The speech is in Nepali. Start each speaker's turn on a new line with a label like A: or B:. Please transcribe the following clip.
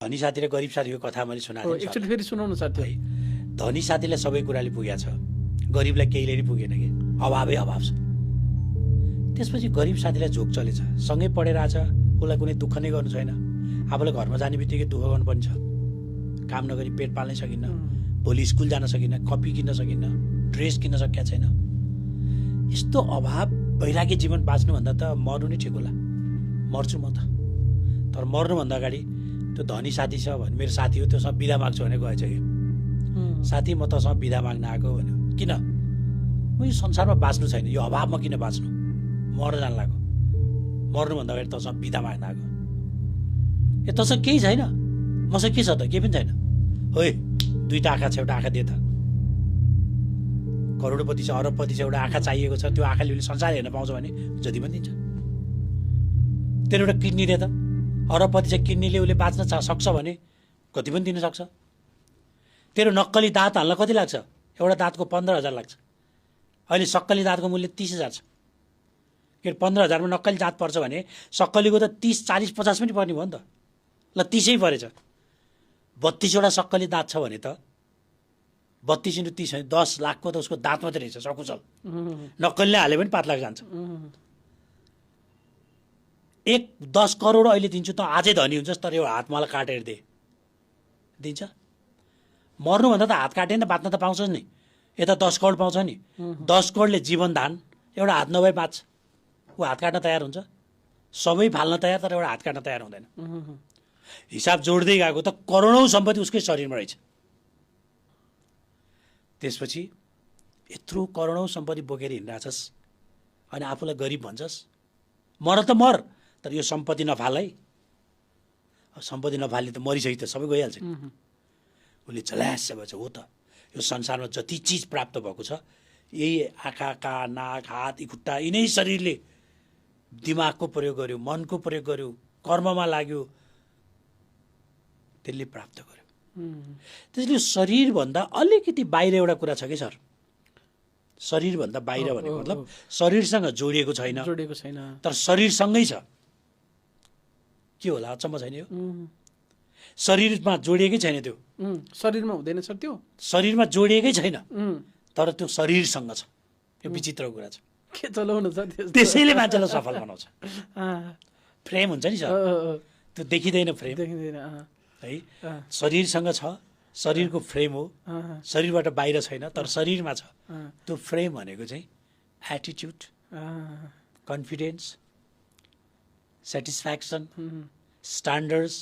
A: धनी साथी र गरिब साथीको कथा मैले सुनाएको थिएँ
B: एकचोटि फेरि सुनाउनु साथी।
A: है। धनी साथीलाई सबै कुराले पुगेको छ, गरिबलाई केहीले नि पुगेन कि, अभावै अभाव छ। त्यसपछि गरिब साथीलाई झोक चलेछ, सँगै पढेर आछ, उसलाई कुनै दुःख नै गर्नु छैन। आफूलाई घरमा जाने बित्तिकै दुःख गर्नुपर्ने छ, काम नगरी पेट पाल्नै सकिन्न, भोलि स्कुल जान सकिन्न, कपी किन्न सकिन्न, ड्रेस किन्न सकिया छैन। यस्तो अभाव वैराग्य जीवन बाँच्नुभन्दा त मर्नु नै ठिक होला। मर्छु म त, तर मर्नुभन्दा अगाडि त्यो धनी साथी छ भने, मेरो साथी हो, त्योसँग बिदा माग्छु भने गएछ कि, साथी म तसँग बिदा माग्न आएको भन्यो। किन? म यो संसारमा बाँच्नु छैन, यो अभावमा किन बाँच्नु, मर्न जान लाग्यो, मर्नुभन्दा अगाडि तसँग बिदा माग्न आएको। ए तसँग केही छैन, मसँग के छ त? केही पनि छैन। होइ, दुईवटा आँखा छ, एउटा आँखा दे त। करोडपति छ, अरबपति छ, एउटा आँखा चाहिएको छ, त्यो आँखाले उसले संसार हेर्न पाउँछ भने जति पनि दिन्छ। तेरो एउटा किडनी दे त। अरबपति छ, किडनीले उसले बाँच्न सक्छ भने कति पनि दिन सक्छ। तेरो नक्कली दाँत हाल्न कति लाग्छ? एउटा दाँतको 15,000 लाग्छ। अहिले सक्कली दाँतको मूल्य 30,000 छ। के 15,000मा नक्कली दाँत पर्छ भने सक्कलीको त 30, 40, 50 पनि पर्ने भयो नि त। ल 30 परेछ, 32वटा सक्कली दाँत छ भने त 32 × 30 भने 10 लाखको त उसको दाँत मात्रै रहेछ, सकुशल। नक्कलीले हाले पनि 5 लाख जान्छ। 10 करोड अहिले दिन्छु, त आजै धनी हुन्छस्, तर यो हात मलाई काटेर दे, दिन्छ? मर्नुभन्दा त हात काटेर त बाँच्न त पाउँछस् नि। यता 10 करोड पाउँछ नि, 10 करोडले जीवन दान, एउटा हात नभए बाँच्छ। ऊ हात काट्न तयार हुन्छ, सबै फाल्न तयार, तर एउटा हात काट्न तयार हुँदैन। हिसाब जोड्दै गएको त करोडौँ सम्पत्ति उसकै शरीरमा रहेछ। त्यसपछि यत्रो करोडौँ सम्पत्ति बोकेर हिँडिरहेछस् अनि आफूलाई गरिब भन्छस्। मर त मर, तर यो सम्पत्ति नफाल है। सम्पत्ति नफाल्ने त मरिसक्यो त सबै गइहाल्छ। उसले झल्यास भएछ, हो त यो संसारमा जति चिज प्राप्त भएको छ, यही आँखा, कान, नाक, हात, खुट्टा, यिनै शरीरले दिमागको प्रयोग गर्यो, मनको प्रयोग गर्यो, कर्ममा लाग्यो, त्यसले प्राप्त गर्यो। त्यसले शरीरभन्दा अलिकति बाहिर एउटा कुरा छ कि सर, शरीरभन्दा बाहिर भनेको मतलब शरीरसँग जोडिएको छैन, तर शरीरसँगै छ। के होला, अचम्म छैन यो? शरीरमा जोडिएकै छैन, त्यो
B: शरीरमा हुँदैन सर, त्यो
A: शरीरमा जोडिएकै छैन, तर त्यो शरीरसँग छ। यो विचित्र कुरा छ।
B: के चलाउनु छ?
A: त्यसैले मान्छेलाई सफल बनाउँछ। फ्रेम हुन्छ नि सर, त्यो देखिँदैन फ्रेम है, शरीरसँग छ, शरीरको फ्रेम हो, शरीरबाट बाहिर छैन, तर शरीरमा छ। त्यो फ्रेम भनेको चाहिँ एटिट्युड, कन्फिडेन्स, सेटिस्फ्याक्सन, स्ट्यान्डर्ड्स,